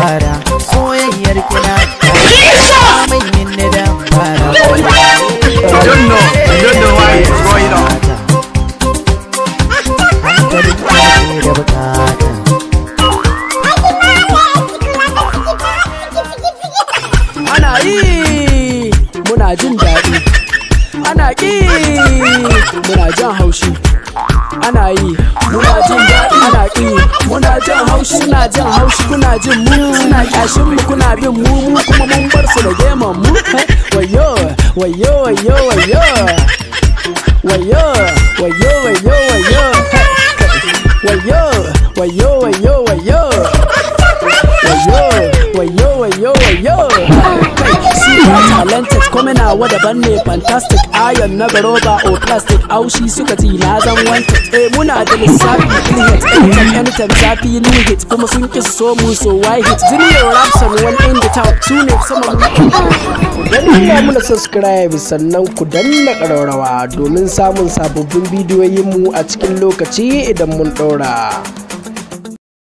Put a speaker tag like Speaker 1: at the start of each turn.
Speaker 1: fara soyayyar kina mai yin da fara
Speaker 2: I don't know why it's going on.
Speaker 3: Ana yi muna jin daɗi, ana ƙi muna jan haushi. Ana yi muna jin daɗi, ana ƙi muna jan haushi. Suna jan haushi kuna jin mu, suna ƙyashin mu kuna bin mu, mu kuma mun bar su da geman mu. Wayo wayo wayo wayo wayo wayo wayo wayo wayo wayo wayo wayo wayo wayo wayo. Super talented coming out with a bunny fantastic iron never roba or plastic aushi suka ji na zan wanted muna da lissafi hit anytime zafi ni hit kuma sun ki so mu so why hit Junior Rapson one in the town tune sama dan muna subscribe sannan ku danna ƙararrawa domin samun sababbin bidiyoyin mu a cikin lokaci idan mun ɗora.